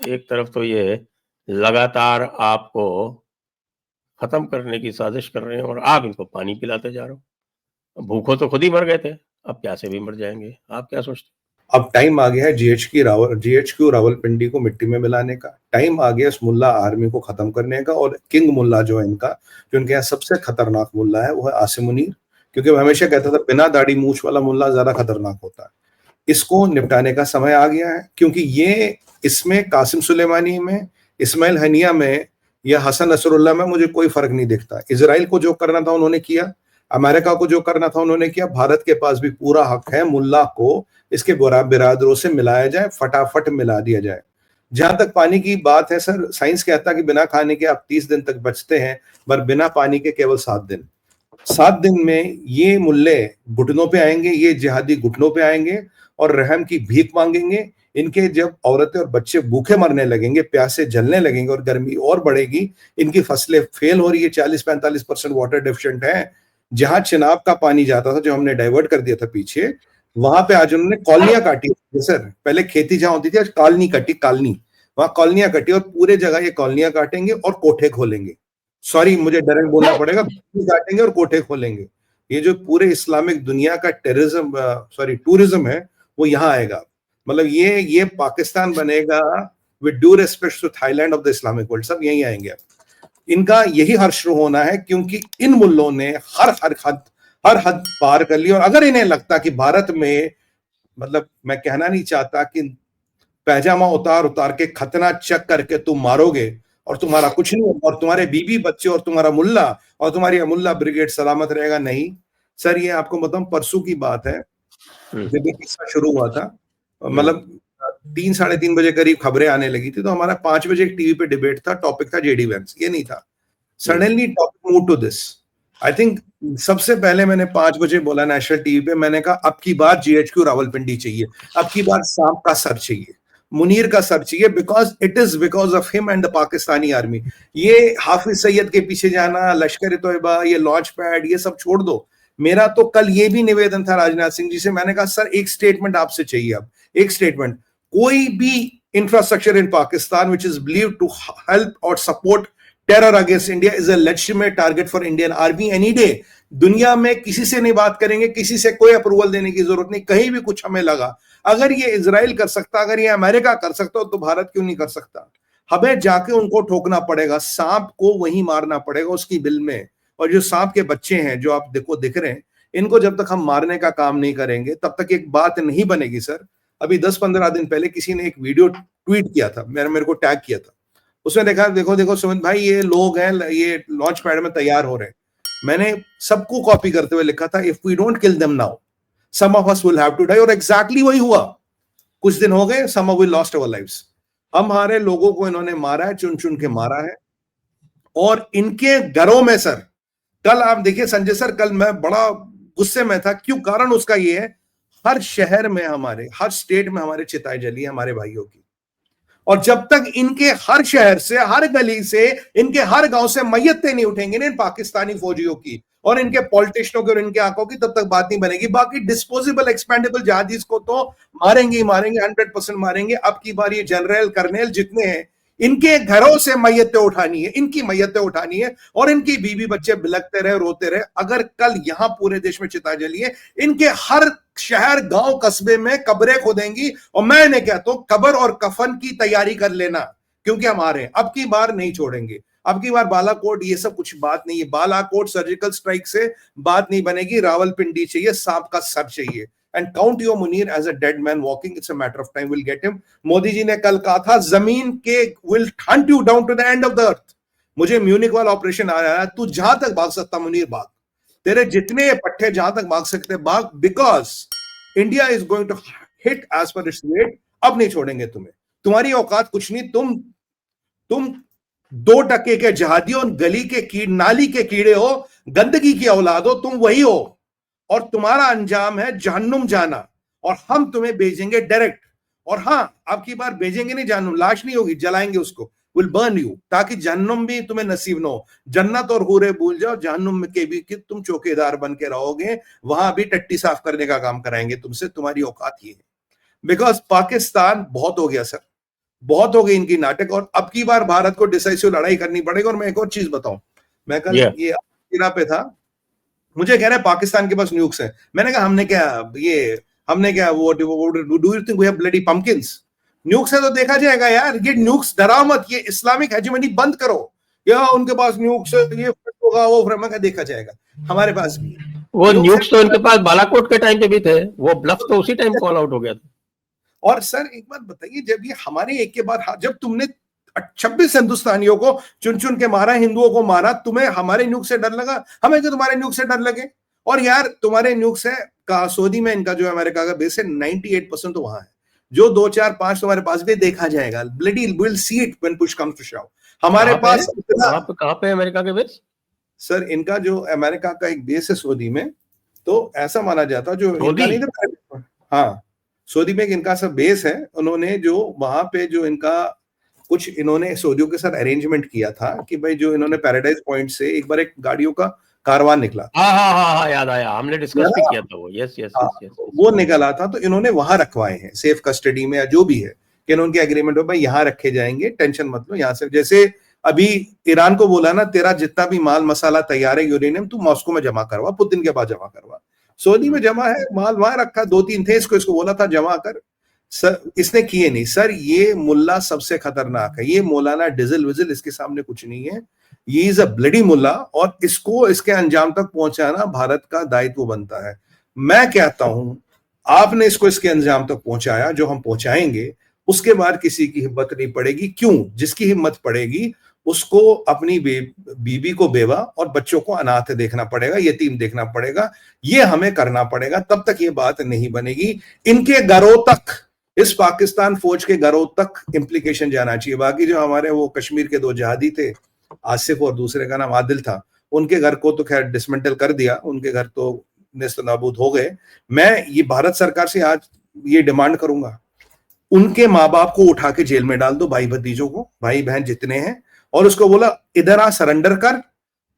एक तरफ तो ये लगातार आपको खत्म करने की साजिश कर रहे हैं और आप इनको पानी पिलाते जा रहे हो। भूखों तो खुद ही मर गए थे, अब प्यासे भी मर जाएंगे। आप क्या सोचते अब टाइम आ गया है जीएचक्यू रावलपिंडी को मिट्टी में मिलाने का। टाइम आ गया इस मुल्ला आर्मी को खत्म करने का। और किंग मुल्ला जो है इनका, जो इनके यहाँ सबसे खतरनाक मुल्ला है, वो है आसिम मुनीर। क्योंकि मैं हमेशा कहता था बिना दाढ़ी मूछ वाला मुल्ला ज्यादा खतरनाक होता है। इसको निपटाने का समय आ गया है, क्योंकि ये इसमें कासिम सुलेमानी में, इस्माइल हनिया में या हसन नसरुल्लाह में मुझे कोई फर्क नहीं दिखता। इजराइल को जो करना था उन्होंने किया, अमेरिका को जो करना था उन्होंने किया। भारत के पास भी पूरा हक है मुल्ला को इसके बिरादरों से मिलाया जाए, फटाफट मिला दिया जाए। जहां तक पानी की बात है सर, साइंस कहता है कि बिना खाने के आप 30 दिन तक बचते हैं, पर बिना पानी के केवल 7 दिन। 7 दिन में ये मुल्ले घुटनों पे आएंगे, ये जिहादी घुटनों पे आएंगे और रहम की भीख मांगेंगे। इनके जब औरतें और बच्चे भूखे मरने लगेंगे, प्यासे जलने लगेंगे और गर्मी और बढ़ेगी, इनकी फसलें फेल हो रही है, 40-45% वाटर डेफिशिएंट है। जहां चिनाब का पानी जाता था, जो हमने डाइवर्ट कर दिया था पीछे, वहां पे आज उन्होंने कॉलोनियां काटी सर। पहले खेती जहां होती थी, आज कॉलोनी कटी, कॉलोनी, वहां कॉलोनियां कटी और पूरे जगह ये कॉलोनियां काटेंगे और कोठे खोलेंगे। सॉरी, मुझे डायरेक्ट बोलना पड़ेगा, काटेंगे और कोठे खोलेंगे। ये जो पूरे इस्लामिक दुनिया का टूरिज्म है, वो यहाँ आएगा। मतलब ये पाकिस्तान बनेगा with due respect to Thailand of the Islamic world. सब यही आएंगे। इनका यही हर्ष होना है, क्योंकि इन मुल्लों ने हर हद पार कर ली। और अगर इन्हें लगता कि भारत में, मतलब मैं कहना नहीं चाहता कि पैजामा उतार के खतना चेक करके तुम मारोगे और तुम्हारा कुछ नहीं होगा और तुम्हारे बीबी बच्चे और तुम्हारा मुल्ला और तुम्हारी मुल्ला ब्रिगेड सलामत रहेगा, नहीं सर। ये आपको बताऊं, परसों की बात है जब ये किस्सा शुरू हुआ था, मतलब 3-3:30 बजे करीब खबरें आने लगी थी, तो हमारा 5 बजे एक टीवी पे डिबेट था। टॉपिक था जेडी वैंस, ये नहीं था। Suddenly topic move to this. I think सबसे पहले मैंने 5 बजे बोला नेशनल टीवी पे, मैंने कहा अब की बार जीएचक्यू रावलपिंडी चाहिए, अब की बार सांप का सर चाहिए, मुनीर का सर चाहिए, because of him and the Pakistani army. ये हाफिज सैयद के पीछे जाना, लश्कर तोयबा, ये लॉन्च पैड, ये सब छोड़ दो। मेरा तो कल ये भी निवेदन था राजनाथ सिंह जी से, मैंने कहा सर एक स्टेटमेंट आपसे चाहिए, अब एक स्टेटमेंट। कोई भी infrastructure in Pakistan which is believed to help और support terror against India is a legitimate target for Indian army any day. दुनिया में किसी से नहीं बात करेंगे, किसी से कोई अप्रूवल देने की जरूरत नहीं। कहीं भी कुछ हमें लगा, अगर ये इजराइल कर सकता, अगर ये अमेरिका कर सकता, तो भारत क्यों नहीं कर सकता? हमें जाके उनको ठोकना पड़ेगा, सांप को वहीं मारना पड़ेगा उसकी बिल में। और जो सांप के बच्चे हैं जो आप दिख रहे हैं, इनको जब तक हम मारने का काम नहीं करेंगे, तब तक एक बात नहीं बनेगी सर। अभी 10-15 दिन पहले किसी ने एक वीडियो ट्वीट किया था, मेरे को टैग किया था। उसमें देखा, देखो सुमित भाई, ये लोग हैं, ये लॉन्च पैड में तैयार हो रहे हैं। मैंने सबको कॉपी करते हुए लिखा था, if we don't kill them now, some of us will have to die. और एग्जैक्टली वही हुआ। कुछ दिन हो गए, some of we lost our lives. हमारे लोगों को इन्होंने मारा है, चुन चुन के मारा है। और इनके घरों में सर, कल आप देखिए संजय सर, कल मैं बड़ा गुस्से में था। क्यों? कारण उसका ये है, हर शहर में हमारे, हर स्टेट में हमारे चिताएं जली है हमारे भाइयों की। और जब तक इनके हर शहर से, हर गली से, इनके हर गांव से मैयतें नहीं उठेंगे ना इन पाकिस्तानी फौजियों की और इनके पॉलिटिशियनों की और इनके आंखों की, तब तक बात नहीं बनेगी। बाकी डिस्पोजेबल एक्सपेंडेबल जहादीज को तो मारेंगे ही मारेंगे, 100% मारेंगे। अब की बार ये जनरल कर्नेल जितने हैं, इनके घरों से मैयतें उठानी है, इनकी मैयतें उठानी है और इनकी बीवी बच्चे बिलखते रहे, रोते रहे। अगर कल यहां पूरे देश में चिता जली है, इनके हर शहर, गांव, कस्बे में कब्रें खोदेंगी। और मैं इन्हें कहता हूं, कब्र और कफन की तैयारी कर लेना, क्योंकि हम आ रहे हैं। अब की बार नहीं छोड़ेंगे। अब की बार बालाकोट, ये सब कुछ बात नहीं है। बालाकोट सर्जिकल स्ट्राइक से बात नहीं बनेगी। रावलपिंडी चाहिए, सांप का सर चाहिए। And count your Munir as a dead man walking, it's a matter of time, will get him. Modi ji ने कल कहा था, जमीन के will Hunt you down to the end of the earth. मुझे म्यूनिक वाला ऑपरेशन आ रहा है, तू जहां तक भाग सकता मुनीर भाग, तेरे जितने पट्टे जहां तक भाग सकते भाग, because India is going to hit as per its wait. अब नहीं छोड़ेंगे तुम्हें, तुम्हारी औकात कुछ नहीं। तुम 2% के जहादियों, गली के नाली के कीड़े हो, गंदगी की औलाद हो, तुम वही हो। और तुम्हारा अंजाम है जहन्नुम जाना, और हम तुम्हें भेजेंगे डायरेक्ट। और हां, अब की बार भेजेंगे नहीं जहन्नुम, लाश नहीं होगी, जलाएंगे उसको, विल बर्न यू, ताकि जहन्नुम भी तुम्हें नसीब न हो। जन्नत और हूरे भूल जाओ, जहन्नुम के भी कि तुम चौकीदार बन के रहोगे, वहां भी टट्टी साफ करने का काम कराएंगे तुमसे। तुम्हारी औकात ये है। बिकॉज पाकिस्तान बहुत हो गया सर, बहुत हो गई इनकी नाटक, और अब की बार भारत को डिसाइसिव लड़ाई करनी पड़ेगी। और मैं एक और चीज बताऊं, मैं कल Yeah. ये इरा पे था, मुझे कह रहे हैं पाकिस्तान के पास न्यूक्स है। मैंने कहा हमने क्या वो do you think we have bloody pumpkins? Nukes है तो देखा जाएगा यार, ये न्यूक्स डराओ मत, ये इस्लामिक हेजेमनी बंद करो, या उनके पास न्यूक्स है, ये होगा वो फ्रेम का देखा जाएगा, हमारे पास भी वो न्यूक्स न्यूक्स तो इनके पास बालाकोट के टाइम पे भी थे, वो ब्लफ तो उसी टाइम कॉल आउट हो गया था। और सर एक बात बताइए, जब ये हमारे एक के बाद जब तुमने 26 हिंदुस्तानियों को चुन चुन के मारा, हिंदुओं को मारा, तुम्हें हमारे न्यूक से डर लगा? हमें तो तुम्हारे न्यूक से डर लगे। और यार तुम्हारे न्यूक से कहा सऊदी में इनका जो अमेरिका का बेस है 98% तो वहां है, जो 2 4 5 तुम्हारे पास भी देखा जाएगा, bloody will see it when push comes to shove. हमारे पास कहां पे अमेरिका के बेस? सर इनका जो अमेरिका का एक बेस है सऊदी में, तो ऐसा माना जाता जो इनका नहीं था, हाँ सऊदी में इनका सब बेस है। उन्होंने जो वहां पे जो इनका कुछ इन्होंने सऊदियों के साथ अरेंजमेंट किया था कि भाई जो इन्होंने पैराडाइज पॉइंट से एक बार एक गाड़ियों का कारवान निकला, हाँ याद आया, हमने डिस्कस भी किया था वो। यस यस यस, वो निकला था, तो इन्होंने वहां रखवाए हैं सेफ कस्टडी में या जो भी है, कि उनके एग्रीमेंट हो भाई यहाँ रखे जाएंगे, टेंशन मत लो यहाँ से। जैसे अभी ईरान को बोला ना, तेरा जितना भी माल मसाला तैयार है यूरेनियम, तू मॉस्को में जमा करवा, पुतिन के पास जमा करवा। सऊदी में जमा है माल, वहां रखा, 2 3 थे, इसको बोला था जमा कर, सर इसने किए नहीं। सर ये मुल्ला सबसे खतरनाक है, ये मौलाना डिजिल विजिल इसके सामने कुछ नहीं है, ये इज अ ब्लडी मुल्ला, और इसको इसके अंजाम तक पहुंचाना भारत का दायित्व बनता है। मैं कहता हूं आपने इसको इसके अंजाम तक पहुंचाया, जो हम पहुंचाएंगे, उसके बाद किसी की हिम्मत नहीं पड़ेगी। क्यों? जिसकी हिम्मत पड़ेगी उसको अपनी बीबी को बेवा और बच्चों को अनाथ देखना पड़ेगा, यतीम देखना पड़ेगा, ये हमें करना पड़ेगा, तब तक ये बात नहीं बनेगी। इनके घरों तक, इस पाकिस्तान फौज के घरों तक इंप्लीकेशन जाना चाहिए। बाकी जो हमारे वो कश्मीर के 2 जहादी थे, आसिफ और दूसरे का नाम आदिल था, उनके घर को तो खैर डिसमेंटल कर दिया, उनके घर तो नेस्त नाबूद हो गए। मैं ये भारत सरकार से आज ये डिमांड करूंगा, उनके माँ बाप को उठा के जेल में डाल दो, भाई भतीजों को, भाई बहन जितने हैं, और उसको बोला इधर आ सरेंडर कर,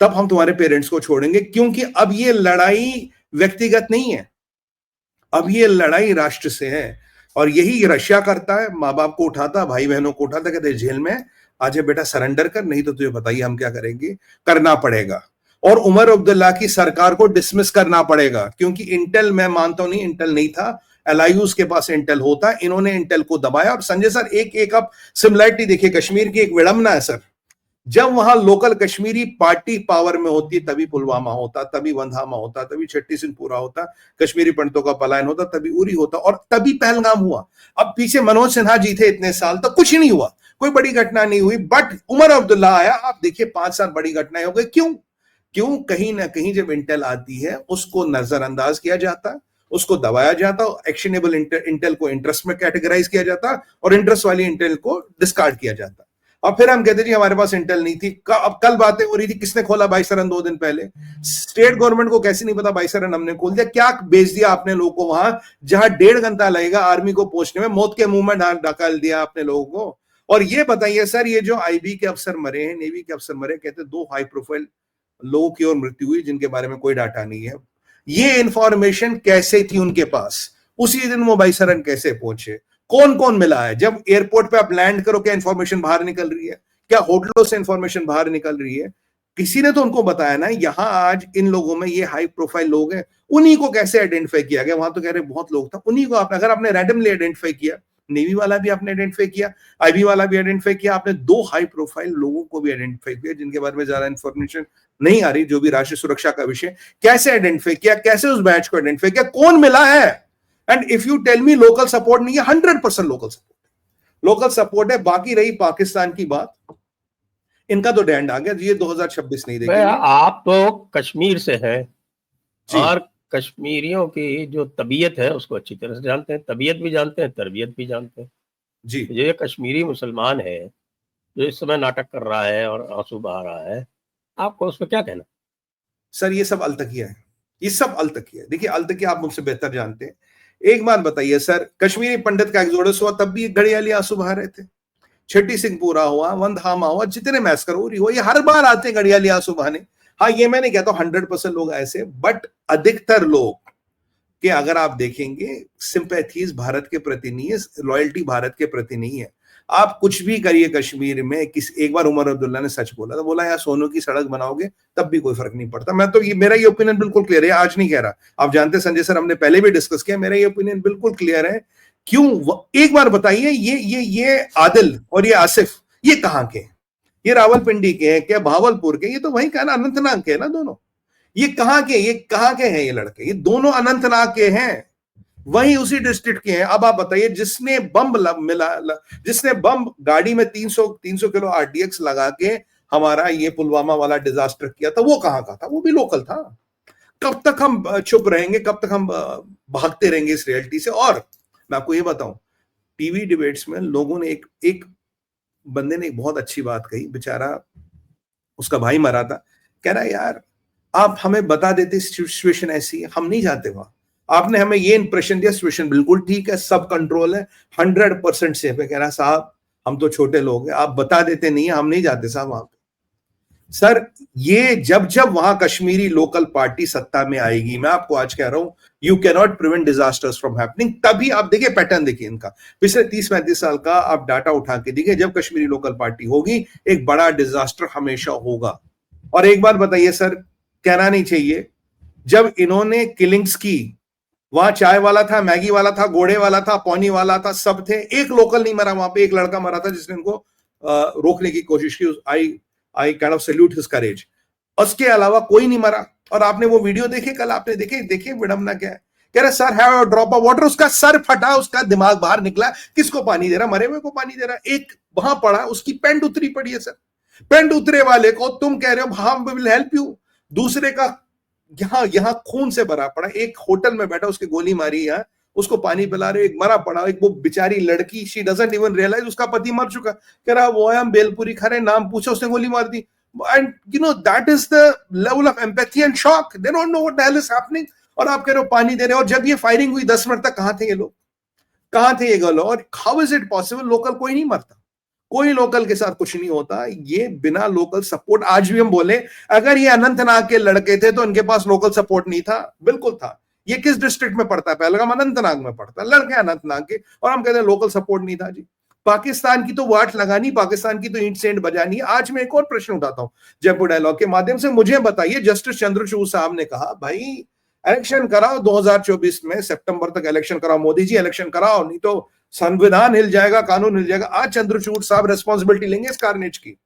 तब हम तुम्हारे पेरेंट्स को छोड़ेंगे। क्योंकि अब ये लड़ाई व्यक्तिगत नहीं है, अब ये लड़ाई राष्ट्र से है। और यही रशिया करता है, माँ बाप को उठाता, भाई बहनों को उठाता, कहते जेल में आज बेटा सरेंडर कर, नहीं तो तुझे बताइए हम क्या करेंगे। करना पड़ेगा। और उमर अब्दुल्ला की सरकार को डिसमिस करना पड़ेगा, क्योंकि इंटेल, मैं मानता हूं नहीं इंटेल नहीं था, एलआईयूज के पास इंटेल होता, इन्होंने इंटेल को दबाया। और संजय सर एक आप सिमिलरिटी देखिए, कश्मीर की एक विडंबना है सर, जब वहां लोकल कश्मीरी पार्टी पावर में होती तभी पुलवामा होता, तभी वंधामा होता, तभी छट्टी सिंहपुरा होता, कश्मीरी पंडितों का पलायन होता, तभी उरी होता, और तभी पहलगाम हुआ। अब पीछे मनोज सिन्हा जी थे इतने साल तक, कुछ ही नहीं हुआ, कोई बड़ी घटना नहीं हुई। बट उमर अब्दुल्ला आया, आप देखिए 5 साल बड़ी घटनाएं हो गई। क्यों? कहीं ना कहीं जब इंटेल आती है उसको नजरअंदाज किया जाता, उसको दबाया जाता, एक्शनेबल इंटेल को इंटरेस्ट में कैटेगराइज किया जाता, और इंटरेस्ट वाली इंटेल को डिस्कार्ड किया जाता। और फिर हम कहते जी हमारे पास इंटेल नहीं थी। अब कल बातें हो रही थी, किसने खोला बाइसरन 2 दिन पहले, स्टेट गवर्नमेंट को कैसे नहीं पता बाइसरन हमने खोल दिया। क्या बेच दिया आपने लोगों को वहां, जहां 1.5 घंटा लगेगा आर्मी को पहुंचने में, मौत के मुंह में ढकाल दिया आपने लोगों को। और ये बताइए सर, ये जो आईबी के अफसर मरे हैं, नेवी के अफसर मरे, कहते 2 हाई प्रोफाइल लोगों की और मृत्यु हुई, जिनके बारे में कोई डाटा नहीं है। ये इंफॉर्मेशन कैसे थी उनके पास? उसी दिन वो बाइसरन कैसे पहुंचे? कौन कौन मिला है? जब एयरपोर्ट पे आप लैंड करो, क्या इंफॉर्मेशन बाहर निकल रही है? क्या होटलों से इंफॉर्मेशन बाहर निकल रही है? किसी ने तो उनको बताया ना। यहां आज इन लोगों में ये हाई प्रोफाइल लोग हैं, उन्हीं को कैसे आइडेंटिफाई किया गया? वहां तो कह रहे बहुत लोग था, उन्हीं को आपने, अगर आपने रैंडमली आइडेंटिफाई किया, नेवी वाला भी आपने आइडेंटिफाई किया, आईबी वाला भी आइडेंटिफाई किया, आपने 2 हाई प्रोफाइल लोगों को भी आइडेंटिफाई किया, जिनके बारे में ज्यादा इंफॉर्मेशन नहीं आ रही, जो भी राष्ट्रीय सुरक्षा का विषय। कैसे आइडेंटिफाई किया? कैसे उस बैच को आइडेंटिफाई किया? कौन मिला है? And if you tell me local support नहीं है, 100% लोकल सपोर्ट है। बाकी रही पाकिस्तान की बात, इनका तो डैंड आ गया, ये 2026 नहीं देखेंगे। आप तो कश्मीर से हैं और कश्मीरियों की जो तबीयत है उसको अच्छी तरह से जानते हैं, तबीयत भी जानते हैं, तरबियत भी जानते हैं जी। ये कश्मीरी मुसलमान है जो इस समय नाटक कर रहा है और आंसू बहा रहा है, आपको उस पर क्या कहना? सर ये सब अलतकिया है, ये सब अलतकिया है। देखिए अलतकिया आप मुझसे बेहतर जानते हैं। एक बात बताइए सर, कश्मीरी पंडित का एक्सोडस हुआ तब भी घड़ियाली आंसू बहा रहे थे, छठी सिंहपुरा हुआ, वंधामा हुआ, जितने मैस्कर हो रही हो, ये हर बार आते हैं घड़ियाली आंसू बहाने। हाँ ये मैं नहीं कहता 100% लोग ऐसे, बट अधिकतर लोग कि अगर आप देखेंगे सिंपैथीज भारत के प्रति नहीं है, लॉयल्टी भारत के प्रति नहीं है। आप कुछ भी करिए कश्मीर में, एक बार उमर अब्दुल्ला ने सच बोला था, बोला यार सोनू की सड़क बनाओगे तब भी कोई फर्क नहीं पड़ता। मैं तो मेरा ये ओपिनियन बिल्कुल क्लियर है, आज नहीं कह रहा, आप जानते संजय सर, हमने पहले भी डिस्कस किया, मेरा ये ओपिनियन बिल्कुल क्लियर है। क्यों, एक बार बताइए, ये आदिल और ये आसिफ ये कहाँ के, ये रावलपिंडी के हैं क्या, भावलपुर के, ये तो वही कहना अनंतनाग के है ना दोनों, ये कहाँ के हैं ये लड़के, ये दोनों अनंतनाग के हैं, वही उसी डिस्ट्रिक्ट के हैं। अब आप बताइए, जिसने बम गाड़ी में 300 किलो आरडीएक्स लगा के हमारा ये पुलवामा वाला डिजास्टर किया था, वो कहाँ का था, वो भी लोकल था। कब तक हम चुप रहेंगे, कब तक हम भागते रहेंगे इस रियलिटी से। और मैं आपको ये बताऊं, टीवी डिबेट्स में लोगों ने एक बंदे ने एक बहुत अच्छी बात कही, बेचारा उसका भाई मरा था, कह रहा यार आप हमें बता देते सिचुएशन ऐसी है, हम नहीं जाते वहां, आपने हमें ये इंप्रेशन दिया सिचुएशन बिल्कुल ठीक है, सब कंट्रोल है, 100% सेफ है। कह रहा साहब हम तो छोटे लोग हैं, आप बता देते नहीं है, हम नहीं जाते साहब वहां पे। सर ये जब वहां कश्मीरी लोकल पार्टी सत्ता में आएगी, मैं आपको आज कह रहा हूं, you can not prevent disasters from happening. तभी आप देखिए पैटर्न, देखिए इनका पिछले 30-35 साल का आप डाटा उठा के देखिए, जब कश्मीरी लोकल पार्टी होगी एक बड़ा डिजास्टर हमेशा होगा। और एक बात बताइए सर, कहना नहीं चाहिए, जब इन्होंने किलिंग्स की, वहां चाय वाला था, मैगी वाला था, घोड़े वाला था, पौनी वाला था, सब थे, एक लोकल नहीं मरा वहां पे, एक लड़का मरा था जिसने इनको रोकने की कोशिश की। I kind of salute his courage. उसके अलावा कोई नहीं मरा। और आपने वो वीडियो देखे कल, आपने देखे विडंबना क्या है, कह रहे sir have a drop of water, उसका सर फटा, उसका दिमाग बाहर निकला, किसको पानी दे रहा, मरे हुए को पानी दे रहा। एक वहां पड़ा, उसकी पेंट उतरी पड़ी है सर, पेंट उतरे वाले को तुम कह रहे हो हम विल हेल्प यू, दूसरे का यहां खून से भरा पड़ा, एक होटल में बैठा, उसकी गोली मारी, यहाँ उसको पानी पिला रहे, एक मरा पड़ा, एक वो बेचारी लड़की, शी डजंट इवन रियलाइज उसका पति मर चुका, कह रहा वो हम बेलपुरी खा रहे, नाम पूछा, उसने गोली मार दी। And you know that is the level of empathy and shock, they don't know what the hell is happening. और आप कह रहे हो पानी दे रहे हो। और जब ये फायरिंग हुई 10 मिनट तक कहां थे ये लोग, कहां थे ये गर्ल? और how is it possible, local कोई नहीं मरता, कोई लोकल के साथ कुछ नहीं होता, ये बिना लोकल सपोर्ट। आज भी हम बोले अगर ये अनंतनाग के लड़के थे तो इनके पास लोकल सपोर्ट नहीं था, बिल्कुल था। ये किस डिस्ट्रिक्ट में पड़ता है, पहलगाम अनंतनाग में पड़ता है, लड़के अनंतनाग के, और हम कहते हैं लोकल सपोर्ट नहीं था जी। पाकिस्तान की तो वाट लगानी, पाकिस्तान की तो ईंट सेंट बजानी। आज मैं एक और प्रश्न उठाता हूं जयपुर डायलॉग के माध्यम से, मुझे बताइए, जस्टिस चंद्रचूड़ साहब ने कहा भाई इलेक्शन कराओ 2024 में, सितंबर तक इलेक्शन कराओ, मोदी जी इलेक्शन कराओ, नहीं तो संविधान हिल जाएगा, कानून हिल जाएगा। आज चंद्रचूड़ साहब रेस्पॉन्सिबिलिटी लेंगे इस कार्नेज की,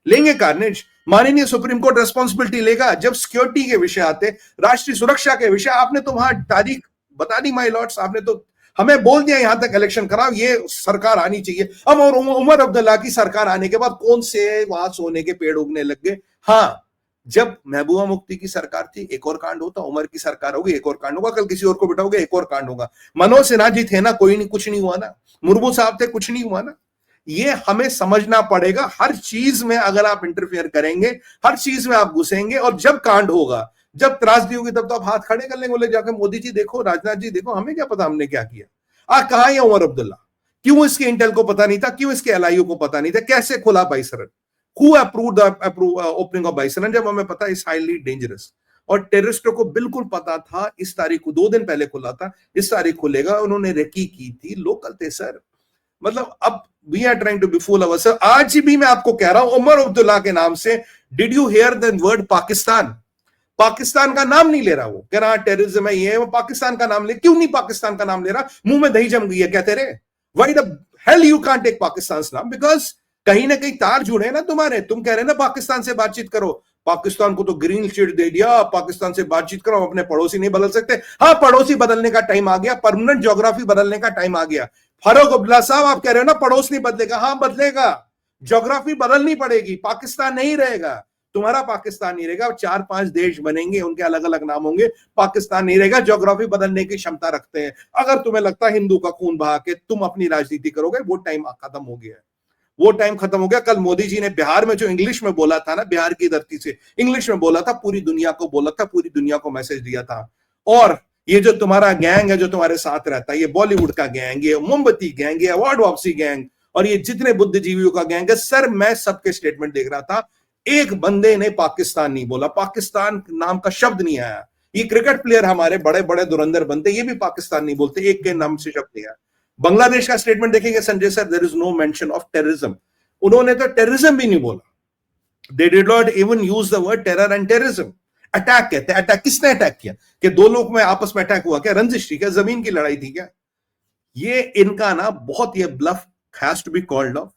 लेंगे कार्नेज। माननीय सुप्रीम कोर्ट रेस्पॉन्सिबिलिटी लेगा। जब सिक्योरिटी के विषय आते, राष्ट्रीय सुरक्षा के विषय, आपने तो वहां तारीख बता दी माय लॉर्ड्स, आपने तो हमें बोल दिया यहां तक इलेक्शन कराओ, ये सरकार आनी चाहिए। अब उमर अब्दुल्ला की सरकार आने के बाद कौन से वहां सोने के पेड़ उगने लग गए। हाँ, जब महबूबा मुफ्ती की सरकार थी एक और कांड होता, उमर की सरकार होगी एक और कांड होगा, कल किसी और को बिठाओगे एक और कांड होगा। मनोज सिन्हा जी थे ना, कोई नहीं, कुछ नहीं हुआ ना। मुर्मू साहब थे, कुछ नहीं हुआ ना। ये हमें समझना पड़ेगा। हर चीज में अगर आप इंटरफेयर करेंगे, हर चीज में आप घुसेंगे, और जब कांड होगा, जब त्रासदी होगी, तब तो आप हाथ खड़े कर लेंगे, बोले जाकर मोदी जी देखो, राजनाथ जी देखो, हमें क्या पता हमने क्या किया। कहां है उमर अब्दुल्ला? क्यों इसके इंटेल को पता नहीं था, क्यों इसके एलआईयू को पता नहीं था, कैसे खुला बाइसरन? Who approved the opening of बाइसरन? जब हमें पता इस हाईली डेंजरस, और टेररिस्टों को बिल्कुल पता था इस तारीख को, 2 दिन पहले खुला था, इस तारीख खुलेगा, उन्होंने रेकी की थी, लोकल थे सर। मतलब अब we are trying to be fool ourselves. आज भी मैं आपको कह रहा हूं उमर अब्दुल्ला के नाम से, did you here the word Pakistan? Pakistan का नाम नहीं ले रहा, वो कह रहा टेररिज्म है, ये वो पाकिस्तान का नाम ले, क्यों नहीं पाकिस्तान का नाम ले रहा? मुंह में दही जम गई है, कहते रहे why the hell you can't take Pakistan नाम, बिकॉज कहीं ना कहीं तार जुड़े ना तुम्हारे। तुम कह रहे ना पाकिस्तान से बातचीत करो, पाकिस्तान को तो ग्रीन शीट दे दिया, पाकिस्तान से बातचीत करो, अपने पड़ोसी नहीं बदल सकते। हाँ, पड़ोसी बदलने का टाइम आ गया, परमानेंट ज्योग्राफी बदलने का टाइम आ गया। फारूक अब्दुल्ला साहब, आप कह रहे हो ना पड़ोस नहीं बदलेगा, हाँ बदलेगा, ज्योग्राफी बदलनी पड़ेगी। पाकिस्तान नहीं रहेगा, तुम्हारा पाकिस्तान नहीं रहेगा, 4-5 देश बनेंगे, उनके अलग अलग नाम होंगे, पाकिस्तान नहीं रहेगा। ज्योग्राफी बदलने की क्षमता रखते हैं। अगर तुम्हें लगता है हिंदू का खून बहा के तुम अपनी राजनीति करोगे, वो टाइम खत्म हो गया है, वो टाइम खत्म हो गया। कल मोदी जी ने बिहार में जो इंग्लिश में बोला था ना, बिहार की धरती से इंग्लिश में बोला था, पूरी दुनिया को बोला था, पूरी दुनिया को मैसेज दिया था। और ये जो तुम्हारा गैंग है जो तुम्हारे साथ रहता है, ये बॉलीवुड का गैंग, ये मोमबत्ती गैंग, ये अवार्ड वापसी गैंग, और ये जितने बुद्धिजीवियों का गैंग है, सर मैं सबके स्टेटमेंट देख रहा था, एक बंदे ने पाकिस्तान नहीं बोला, पाकिस्तान नाम का शब्द नहीं आया। ये क्रिकेट प्लेयर हमारे बड़े बड़े धुरंधर बनते, ये भी पाकिस्तान नहीं बोलते, एक के नाम से शब्द नहीं आया। बांग्लादेश का स्टेटमेंट देखेंगे Sanjay sir, there is no mention of terrorism. उन्होंने तो टेररिज्म भी नहीं बोला। They did not even use the word terror and terrorism. Attack कहते हैं। अटैक किसने अटैक किया? कि दो लोग में आपस में अटैक हुआ क्या? रंजिश थी क्या? जमीन की लड़ाई थी क्या? ये इनका ना बहुत, ये bluff has to be called off,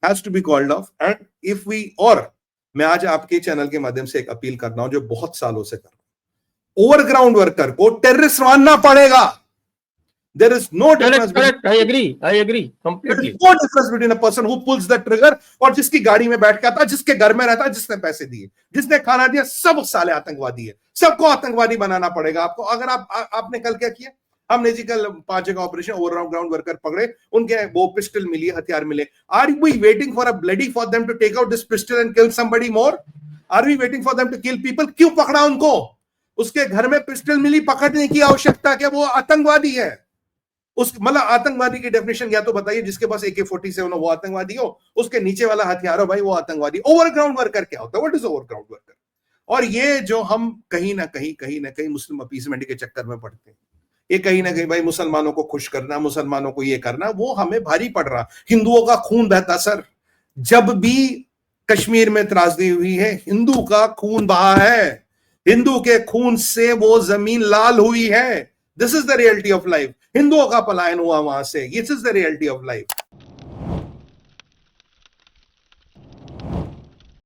has to be called off. And if we, और मैं आज आपके चैनल के माध्यम से एक अपील कर रहा हूं जो बहुत सालों से कर रहा हूं, ओवरग्राउंड वर्कर को टेररिस्ट मानना पड़ेगा। There is no difference. Correct. I agree completely. There is no difference between a person who pulls the trigger और जिसकी गाड़ी में बैठ के आता, जिसके घर में रहता, जिसने पैसे दिए, जिसने खाना दिया, सब साले आतंकवादी है। सबको आतंकवादी बनाना पड़ेगा आपको। अगर आपने कल क्या किया? हमने जी कल 5 जगह ऑपरेशन ओवरग्राउंड वर्कर पकड़े, उनके वो पिस्टल मिली, हथियार मिले। Are we waiting for a bloody for them to take out this pistol and kill somebody more? Are we waiting for them to kill people? क्यों पकड़ा उनको? उसके घर में पिस्टल मिली, पकड़ने की आवश्यकता क्या? वो आतंकवादी है। उस मतलब आतंकवादी की डेफिनेशन या तो बताइए, जिसके पास AK-47 हो वो आतंकवादी हो, उसके नीचे वाला हथियार हो भाई वो आतंकवादी। ओवरग्राउंड वर्कर क्या होता है? What is overground worker? और ये जो हम कहीं ना कहीं मुस्लिम अपीसमेंट के चक्कर में पड़ते हैं, ये कहीं ना कहीं भाई मुसलमानों को खुश करना, मुसलमानों को ये करना, वो हमें भारी पड़ रहा। हिंदुओं का खून बहता सर, जब भी कश्मीर में त्रासदी हुई है हिंदू का खून बहा है, हिंदू के खून से वो जमीन लाल हुई है। This is the reality of life. हिंदुओं का पलायन हुआ वहां से। This is the reality of life.